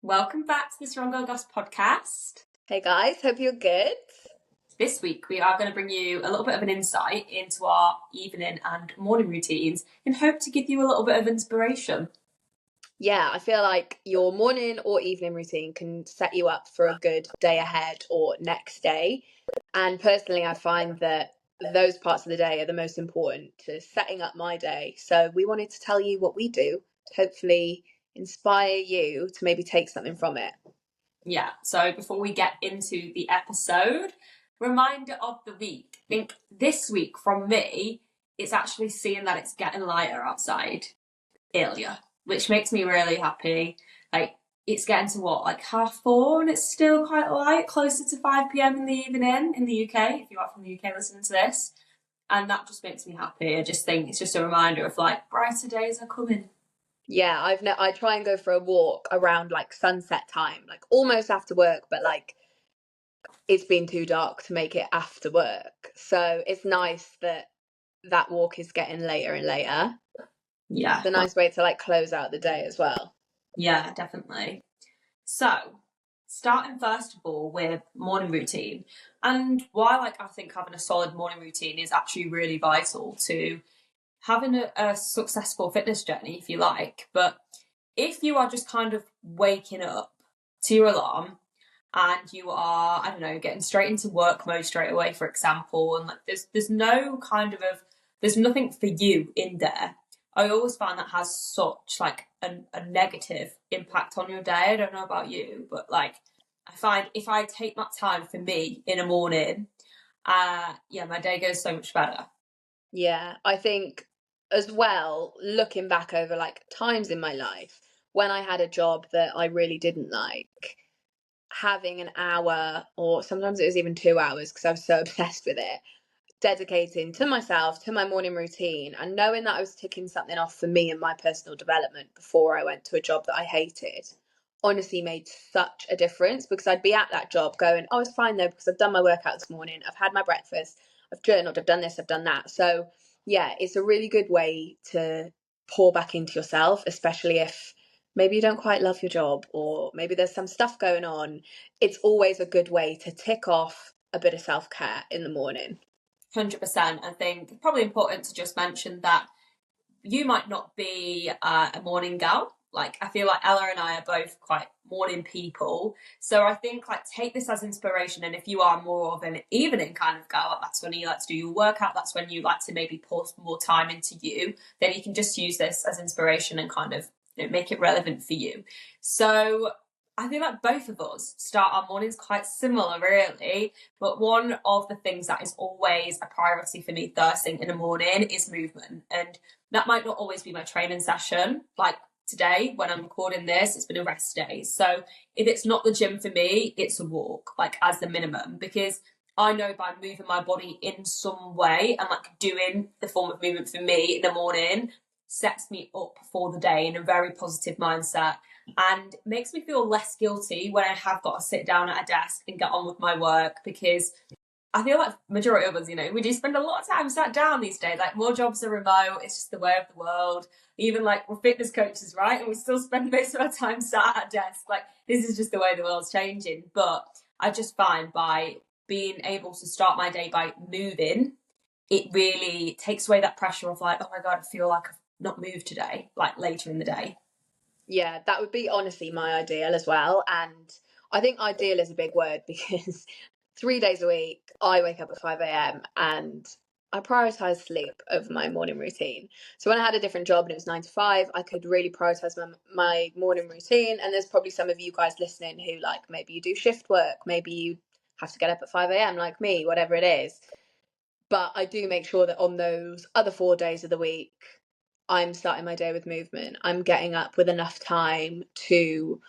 Welcome back to the Strong Girl Goss podcast. Hey guys, hope you're good. This week we are going to bring you a little bit of an insight into our evening and morning routines in hope to give you a little bit of inspiration. Yeah, I feel like your morning or evening routine can set you up for a good day ahead or next day. And personally, I find that those parts of the day are the most important to setting up my day. So we wanted to tell you what we do to hopefully inspire you to maybe take something from it. Yeah, so before we get into the episode, reminder of the week. I think this week from me, it's actually seeing that it's getting lighter outside earlier, which makes me really happy. Like, it's getting to what, like 4:30, and it's still quite light, closer to 5 p.m. in the evening in the UK, if you are from the UK listening to this. And that just makes me happy. I just think it's just a reminder of like brighter days are coming. Yeah, I try and go for a walk around like sunset time, like almost after work, but like it's been too dark to make it after work. So it's nice that walk is getting later and later. Yeah. It's a nice way to like close out the day as well. Yeah, definitely. So, starting first of all with morning routine, and why I think having a solid morning routine is actually really vital to having a successful fitness journey, if you like. But if you are just kind of waking up to your alarm and you are, I don't know, getting straight into work mode straight away, for example, and like there's no kind of there's nothing for you in there. I always find that has such like a negative impact on your day. I don't know about you, but like I find if I take that time for me in a morning, my day goes so much better. Yeah, I think as well, looking back over like times in my life when I had a job that I really didn't like, having an hour or sometimes it was even 2 hours because I was so obsessed with it, dedicating to myself, to my morning routine, and knowing that I was ticking something off for me and my personal development before I went to a job that I hated, honestly made such a difference because I'd be at that job going, oh, it's fine though, because I've done my workout this morning, I've had my breakfast, I've journaled, I've done this, I've done that. So yeah, it's a really good way to pour back into yourself, especially if maybe you don't quite love your job or maybe there's some stuff going on. It's always a good way to tick off a bit of self-care in the morning. 100%. I think it's probably important to just mention that you might not be a morning gal. Like, I feel like Ella and I are both quite morning people. So I think like take this as inspiration. And if you are more of an evening kind of gal, that's when you like to do your workout, that's when you like to maybe pour more time into you, then you can just use this as inspiration and kind of make it relevant for you. So I feel like both of us start our mornings quite similar, really. But one of the things that is always a priority for me first thing in the morning is movement. And that might not always be my training session. Like today, when I'm recording this, it's been a rest day. So if it's not the gym for me, it's a walk, like as the minimum, because I know by moving my body in some way and like doing the form of movement for me in the morning sets me up for the day in a very positive mindset and makes me feel less guilty when I have got to sit down at a desk and get on with my work, because I feel like majority of us, we do spend a lot of time sat down these days. Like more jobs are remote. It's just the way of the world. Even like we're fitness coaches, right? And we still spend most of our time sat at a desk. Like this is just the way the world's changing. But I just find by being able to start my day by moving, it really takes away that pressure of like, oh my God, I feel like I've not moved today, like later in the day. Yeah, that would be honestly my ideal as well. And I think ideal is a big word because 3 days a week I wake up at 5 a.m. and I prioritize sleep over my morning routine. So when I had a different job and it was 9 to 5, I could really prioritize my morning routine. And there's probably some of you guys listening who like maybe you do shift work, maybe you have to get up at 5 a.m. like me, whatever it is. But I do make sure that on those other 4 days of the week, I'm starting my day with movement. I'm getting up with enough time to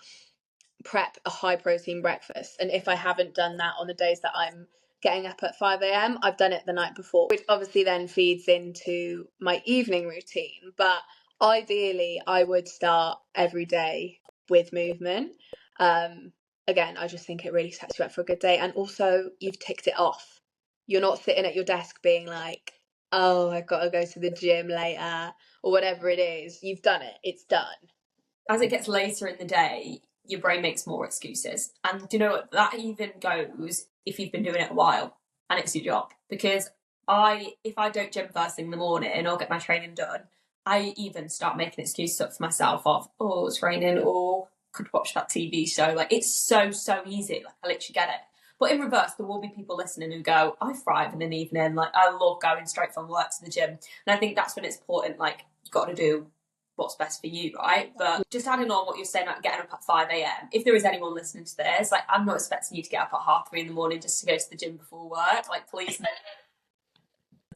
prep a high protein breakfast. And if I haven't done that on the days that I'm getting up at 5 a.m., I've done it the night before, which obviously then feeds into my evening routine. But ideally, I would start every day with movement. Again, I just think it really sets you up for a good day. And also, you've ticked it off. You're not sitting at your desk being like, oh, I've got to go to the gym later or whatever it is. You've done it. It's done. As it gets later in the day, your brain makes more excuses. And do you know what? That even goes if you've been doing it a while and it's your job. Because if I don't gym first thing in the morning or get my training done, I even start making excuses up for myself of, oh, it's raining, or could watch that TV show. Like, it's so easy. Like, I literally get it. But in reverse, there will be people listening who go, I thrive in an evening. Like, I love going straight from work to the gym. And I think that's when it's important. Like, you've got to do what's best for you, right? But just adding on what you're saying about getting up at 5 a.m, if there is anyone listening to this, like, I'm not expecting you to get up at 3:30 in the morning just to go to the gym before work. Like, please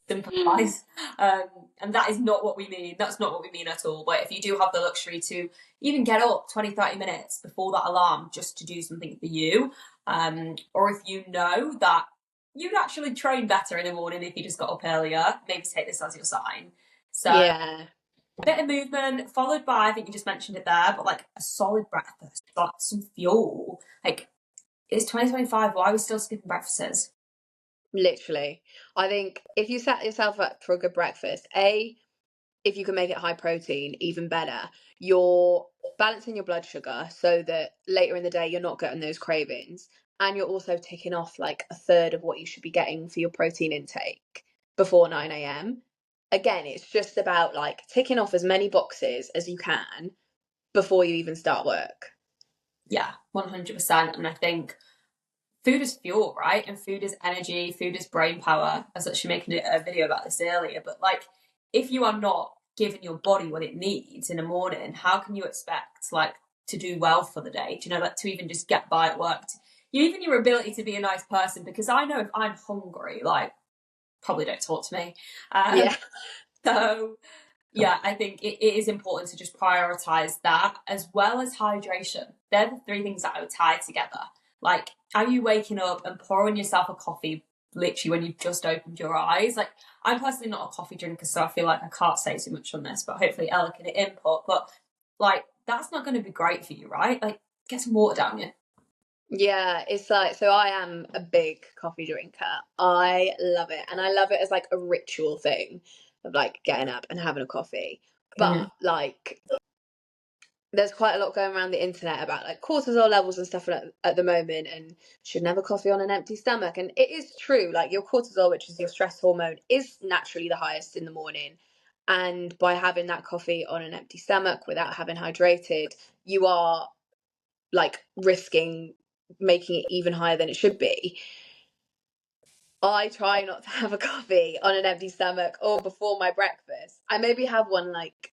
sympathise. And that is not what we mean. That's not what we mean at all. But if you do have the luxury to even get up 20-30 minutes before that alarm just to do something for you, or if you know that you'd actually train better in the morning if you just got up earlier, maybe take this as your sign. So Yeah. a bit of movement followed by, I think you just mentioned it there, but like a solid breakfast, got some fuel. Like, it's 2025. Why are we still skipping breakfasts? Literally. I think if you set yourself up for a good breakfast, if you can make it high protein, even better. You're balancing your blood sugar so that later in the day you're not getting those cravings. And you're also ticking off like a third of what you should be getting for your protein intake before 9 a.m. Again, it's just about like ticking off as many boxes as you can before you even start work. Yeah, 100%. And I think food is fuel, right? And food is energy, food is brain power. I was actually making a video about this earlier, but like, if you are not giving your body what it needs in the morning, how can you expect like to do well for the day? Do you know, like, to even just get by at work? Even your ability to be a nice person, because I know if I'm hungry, like, probably don't talk to me. Yeah. So yeah, I think it is important to just prioritize that as well as hydration. They're the three things that I would tie together. Like, are you waking up and pouring yourself a coffee literally when you've just opened your eyes? Like, I'm personally not a coffee drinker, so I feel like I can't say too much on this, but hopefully Ella can input. But like, that's not going to be great for you, right? Like, get some water down you. Yeah, it's like, so I am a big coffee drinker. I love it. And I love it as like a ritual thing of like getting up and having a coffee. But like, there's quite a lot going around the internet about like cortisol levels and stuff at the moment, and should have a coffee on an empty stomach. And it is true, like your cortisol, which is your stress hormone, is naturally the highest in the morning. And by having that coffee on an empty stomach without having hydrated, you are like risking making it even higher than it should be. I try not to have a coffee on an empty stomach or before my breakfast. I maybe have one like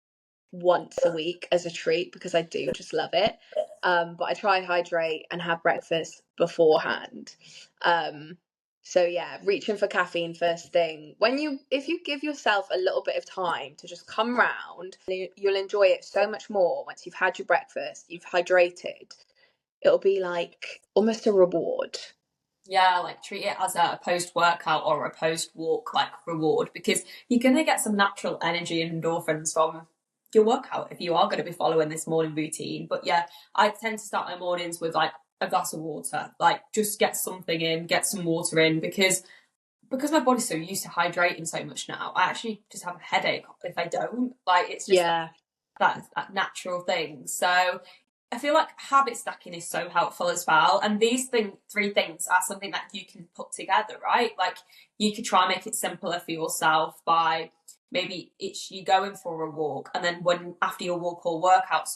once a week as a treat because I do just love it. But I try hydrate and have breakfast beforehand. So yeah, reaching for caffeine first thing. If you give yourself a little bit of time to just come round, you'll enjoy it so much more once you've had your breakfast, you've hydrated. It'll be like almost a reward. Yeah, like, treat it as a post workout or a post walk like reward, because you're gonna get some natural energy and endorphins from your workout if you are going to be following this morning routine. But yeah, I tend to start my mornings with like a glass of water, like, just get something in, get some water in, because my body's so used to hydrating so much now. I actually just have a headache if I don't. Like, it's just Yeah. that natural thing. So I feel like habit stacking is so helpful as well. And these three things are something that you can put together, right? Like, you could try and make it simpler for yourself by maybe it's you going for a walk, and then when after your walk or workout,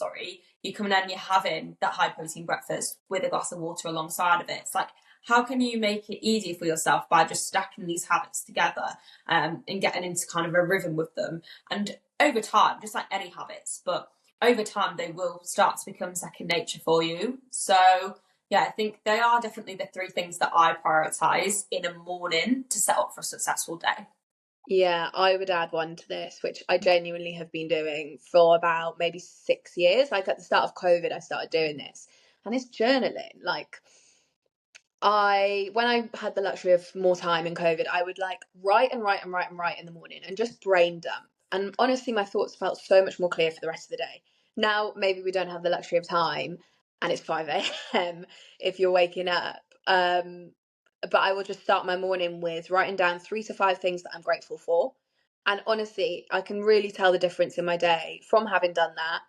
you come in and you're having that high protein breakfast with a glass of water alongside of it. It's like, how can you make it easier for yourself by just stacking these habits together, and getting into kind of a rhythm with them? And over time, just like any habits, but over time they will start to become second nature for you. So yeah, I think they are definitely the three things that I prioritize in a morning to set up for a successful day. Yeah, I would add one to this, which I genuinely have been doing for about maybe 6 years. Like at the start of COVID, I started doing this, and it's journaling. Like when I had the luxury of more time in COVID, I would like write and write and write and write in the morning and just brain dump. And honestly, my thoughts felt so much more clear for the rest of the day. Now, maybe we don't have the luxury of time and it's 5 a.m. if you're waking up. But I will just start my morning with writing down 3 to 5 things that I'm grateful for. And honestly, I can really tell the difference in my day from having done that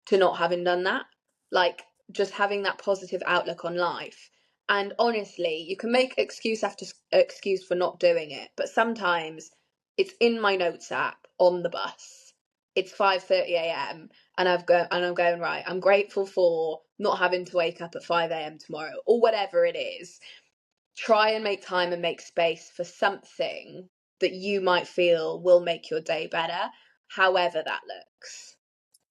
to not having done that. Like, just having that positive outlook on life. And honestly, you can make excuse after excuse for not doing it, but sometimes it's in my notes app on the bus. It's 5:30 a.m. and I'm going, right, I'm grateful for not having to wake up at 5 a.m. tomorrow, or whatever it is. Try and make time and make space for something that you might feel will make your day better, however that looks.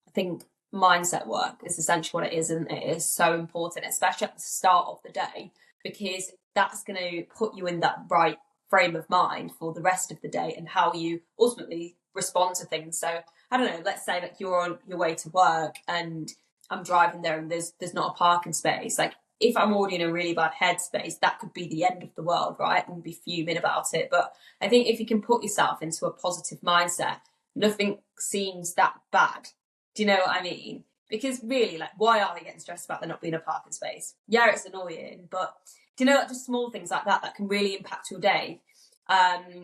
I think mindset work is essentially what it is, and it is so important, especially at the start of the day, because that's going to put you in that right frame of mind for the rest of the day and how you ultimately respond to things. So I don't know, let's say like you're on your way to work and I'm driving there and there's not a parking space. Like if I'm already in a really bad headspace, that could be the end of the world, right? And be fuming about it. But I think if you can put yourself into a positive mindset, nothing seems that bad. Do you know what I mean? Because really, like, why are they getting stressed about there not being a parking space? Yeah, it's annoying, but do you know, like, just small things like that can really impact your day.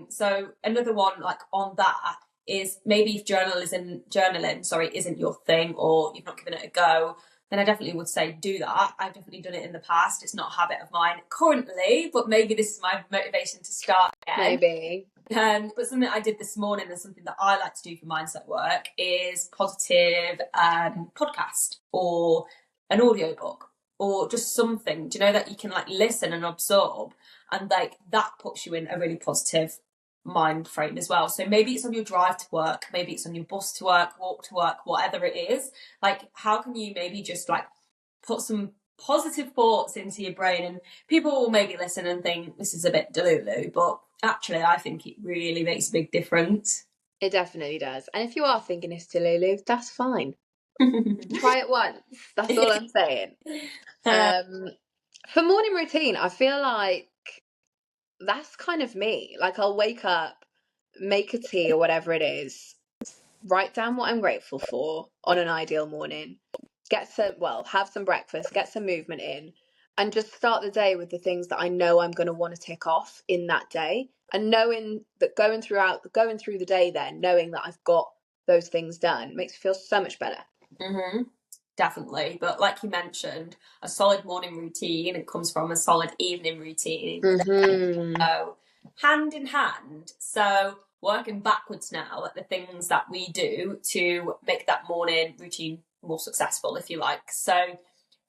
So another one, like, on that is maybe if journaling isn't your thing, or you've not given it a go, then I definitely would say do that. I've definitely done it in the past. It's not a habit of mine currently, but maybe this is my motivation to start again. Maybe. But something I did this morning, and something that I like to do for mindset work, is positive podcast or an audiobook or just something, do you know, that you can like listen and absorb, and like that puts you in a really positive mind frame as well. So maybe it's on your drive to work, maybe it's on your bus to work, walk to work, whatever it is. Like, how can you maybe just like put some positive thoughts into your brain? And people will maybe listen and think this is a bit delulu, but actually I think it really makes a big difference. It definitely does. And if you are thinking it's delulu, that's fine. Try it once. That's all I'm saying. For morning routine, I feel like that's kind of me. Like, I'll wake up, make a tea or whatever it is, write down what I'm grateful for on an ideal morning, have some breakfast, get some movement in, and just start the day with the things that I know I'm going to want to tick off in that day. And knowing that going through the day, then knowing that I've got those things done makes me feel so much better. Mm-hmm. Definitely. But like you mentioned, a solid morning routine, it comes from a solid evening routine. Mm-hmm. So hand in hand. So working backwards now at the things that we do to make that morning routine more successful, if you like. So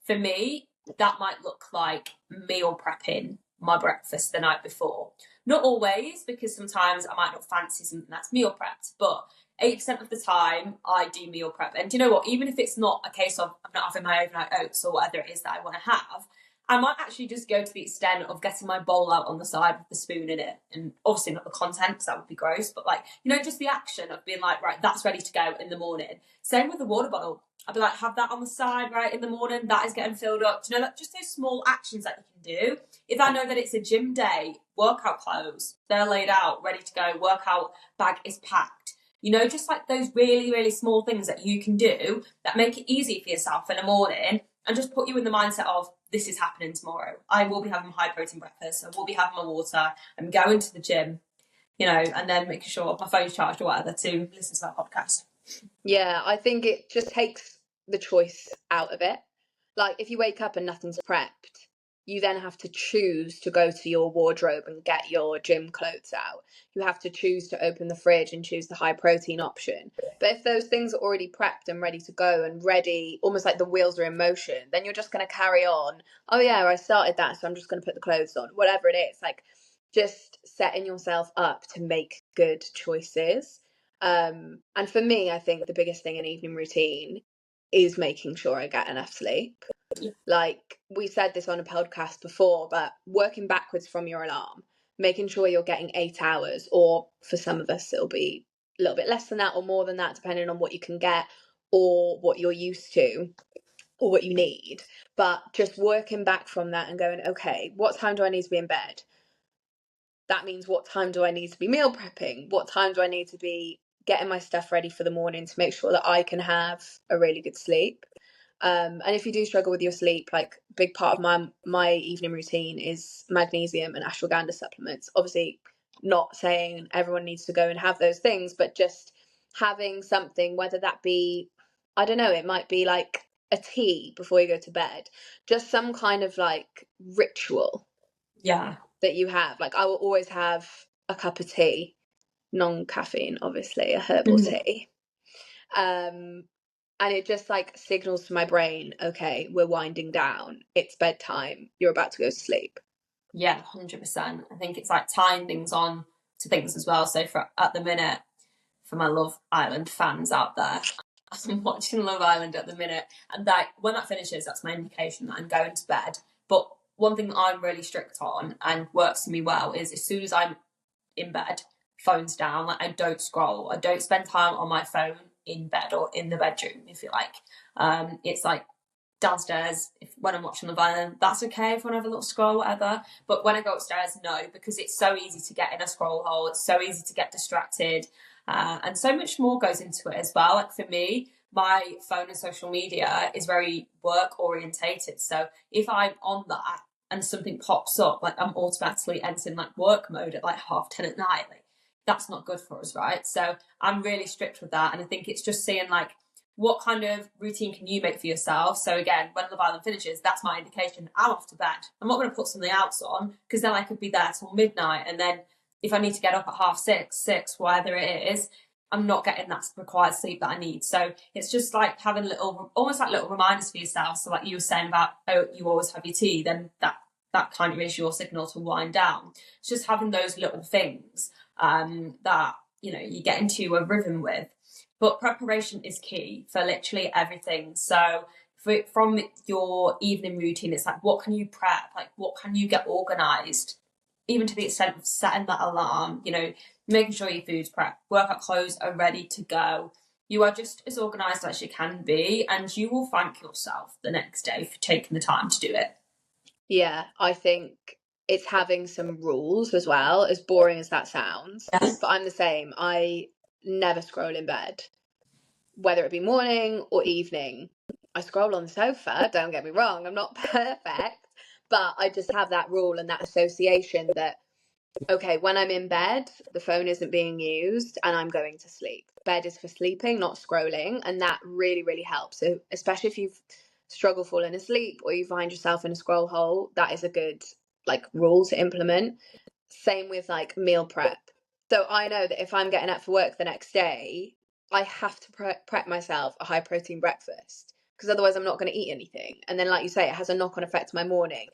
for me, that might look like meal prepping my breakfast the night before. Not always, because sometimes I might not fancy something that's meal prepped, but 80% of the time I do meal prep. And do you know what? Even if it's not a case of I'm not having my overnight oats or whatever it is that I want to have, I might actually just go to the extent of getting my bowl out on the side with the spoon in it. And obviously not the content, because that would be gross, but like, you know, just the action of being like, right, that's ready to go in the morning. Same with the water bottle. I'd be like, have that on the side, right, in the morning, that is getting filled up. Do you know, that just those small actions that you can do. If I know that it's a gym day, workout clothes, they're laid out, ready to go, workout bag is packed. You know, just like those really, really small things that you can do that make it easy for yourself in the morning and just put you in the mindset of, this is happening tomorrow. I will be having my high protein breakfast. I will be having my water. I'm going to the gym, you know, and then making sure my phone's charged or whatever to listen to that podcast. Yeah, I think it just takes the choice out of it. Like, if you wake up and nothing's prepped, you then have to choose to go to your wardrobe and get your gym clothes out. You have to choose to open the fridge and choose the high protein option. But if those things are already prepped and ready to go and ready, almost like the wheels are in motion, then you're just going to carry on. Oh yeah, I started that, so I'm just going to put the clothes on. Whatever it is, like, just setting yourself up to make good choices. And for me, I think the biggest thing in evening routine is making sure I get enough sleep. Like, we said this on a podcast before, but working backwards from your alarm, making sure you're getting 8 hours, or for some of us, it'll be a little bit less than that or more than that, depending on what you can get or what you're used to or what you need. But just working back from that and going, okay, what time do I need to be in bed? That means what time do I need to be meal prepping? What time do I need to be getting my stuff ready for the morning to make sure that I can have a really good sleep? And if you do struggle with your sleep, like, big part of my evening routine is magnesium and ashwagandha supplements. Obviously, not saying everyone needs to go and have those things, but just having something, whether that be, I don't know, it might be like a tea before you go to bed, just some kind of like ritual Yeah. that you have. Like I will always have a cup of tea, non-caffeine, obviously, a herbal tea. And it just like signals to my brain, okay, we're winding down, it's bedtime, you're about to go to sleep. Yeah, 100%. I think it's like tying things on to things as well. So for at the minute, for my Love Island fans out there, I'm watching Love Island at the minute, and that when that finishes, that's my indication that I'm going to bed. But one thing that I'm really strict on and works for me well is as soon as I'm in bed, phone's down. Like I don't scroll. I don't spend time on my phone in bed or in the bedroom, if you like. It's like downstairs when I'm watching the violin, that's okay if I have a little scroll, whatever. But when I go upstairs, no, because it's so easy to get in a scroll hole. It's so easy to get distracted, and so much more goes into it as well. Like for me, my phone and social media is very work orientated. So if I'm on that and something pops up, like I'm automatically entering like work mode at like 10:30 at night. Like that's not good for us, right? So I'm really strict with that, and I think it's just seeing like what kind of routine can you make for yourself? So again, when Love Island finishes, that's my indication. I'm off to bed. I'm not going to put something else on because then I could be there till midnight. And then if I need to get up at 6:30, whatever it is, I'm not getting that required sleep that I need. So it's just like having almost like little reminders for yourself. So like you were saying about, oh, you always have your tea, then that kind of is your signal to wind down. It's just having those little things that, you get into a rhythm with. But preparation is key for literally everything. So from your evening routine, it's like, what can you prep? Like, what can you get organised? Even to the extent of setting that alarm, making sure your food's prepped, workout clothes are ready to go. You are just as organised as you can be, and you will thank yourself the next day for taking the time to do it. Yeah, I think it's having some rules as well, as boring as that sounds. Yeah. But I'm the same. I never scroll in bed, whether it be morning or evening. I scroll on the sofa, don't get me wrong, I'm not perfect, but I just have that rule and that association that, okay, when I'm in bed, the phone isn't being used and I'm going to sleep. Bed is for sleeping, not scrolling. And that really, really helps. So, especially if you've struggled falling asleep or you find yourself in a scroll hole, that is a good like rule to implement. Same with like meal prep. So I know that if I'm getting up for work the next day, I have to prep myself a high protein breakfast because otherwise I'm not going to eat anything. And then, like you say, it has a knock on effect to my morning.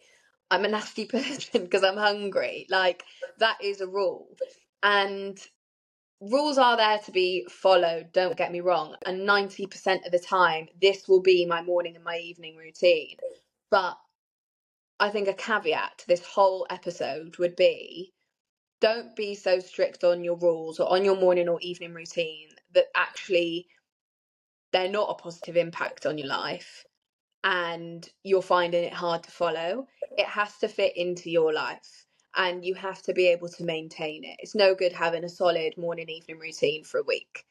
I'm a nasty person because I'm hungry. Like, that is a rule. And rules are there to be followed, don't get me wrong. And 90% of the time, this will be my morning and my evening routine. But I think a caveat to this whole episode would be don't be so strict on your rules or on your morning or evening routine that actually they're not a positive impact on your life and you're finding it hard to follow. It has to fit into your life and you have to be able to maintain it. It's no good having a solid morning evening routine for a week.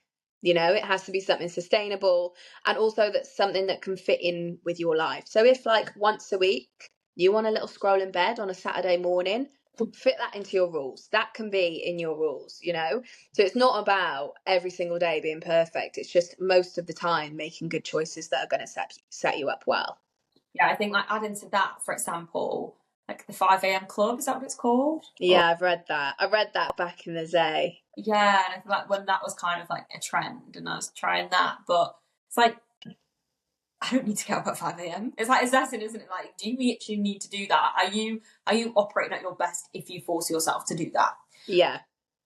It has to be something sustainable and also that's something that can fit in with your life. So if like once a week you want a little scroll in bed on a Saturday morning, fit that into your rules. That can be in your rules. So it's not about every single day being perfect. It's just most of the time making good choices that are going to set you up well. Yeah, I think like adding to that, for example, like the 5 a.m. club, is that what it's called? Yeah, I've read that. I read that back in the day. Yeah, and I feel like when that was kind of like a trend and I was trying that, but it's like I don't need to get up at 5 a.m. It's like assessing, isn't it? Like, do you actually need to do that? Are you operating at your best if you force yourself to do that? Yeah.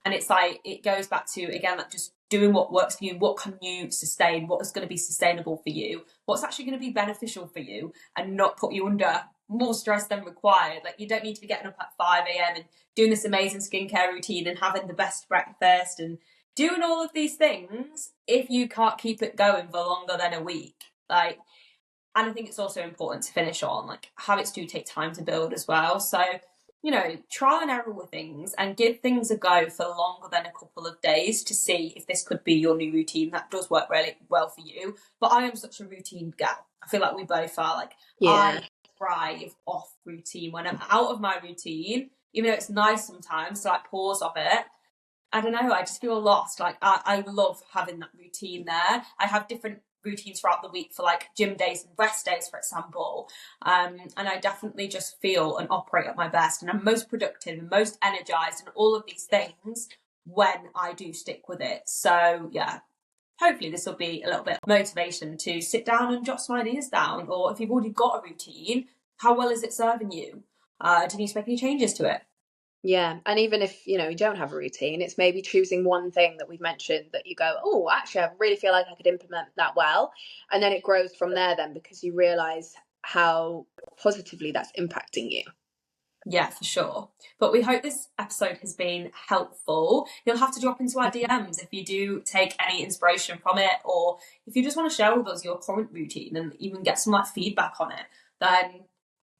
And it's like it goes back to again like just doing what works for you. What can you sustain? What is going to be sustainable for you? What's actually going to be beneficial for you and not put you under more stress than required? Like you don't need to be getting up at 5 a.m. and doing this amazing skincare routine and having the best breakfast and doing all of these things if you can't keep it going for longer than a week. Like, and I think it's also important to finish on like habits do take time to build as well. So try and error with things and give things a go for longer than a couple of days to see if this could be your new routine. That does work really well for you. But I am such a routine gal. I feel like we both are. Like, Yeah. I thrive off routine. When I'm out of my routine, even though it's nice sometimes to like pause off it, I don't know, I just feel lost. Like I love having that routine there. I have different routines throughout the week for like gym days and rest days, for example. And I definitely just feel and operate at my best, and I'm most productive and most energized and all of these things when I do stick with it. So yeah, hopefully this will be a little bit of motivation to sit down and jot some ideas down. Or if you've already got a routine, how well is it serving you? Do you need to make any changes to it? Yeah. And even if, you don't have a routine, it's maybe choosing one thing that we've mentioned that you go, oh, actually, I really feel like I could implement that well. And then it grows from there then, because you realize how positively that's impacting you. Yeah, for sure. But we hope this episode has been helpful. You'll have to drop into our DMs if you do take any inspiration from it, or if you just want to share with us your current routine and even get some like feedback on it, then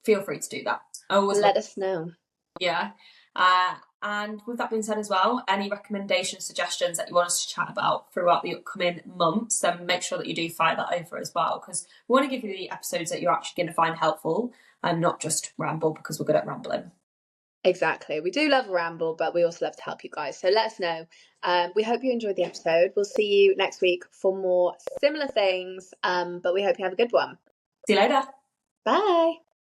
feel free to do that. I always Let us know. Yeah. And with that being said as well, any recommendations, suggestions that you want us to chat about throughout the upcoming months, then make sure that you do fire that over as well, because we want to give you the episodes that you're actually going to find helpful and not just ramble, because we're good at rambling. Exactly. We do love a ramble, but we also love to help you guys. So let us know. We hope you enjoyed the episode. We'll see you next week for more similar things, but we hope you have a good one. See you later. Bye.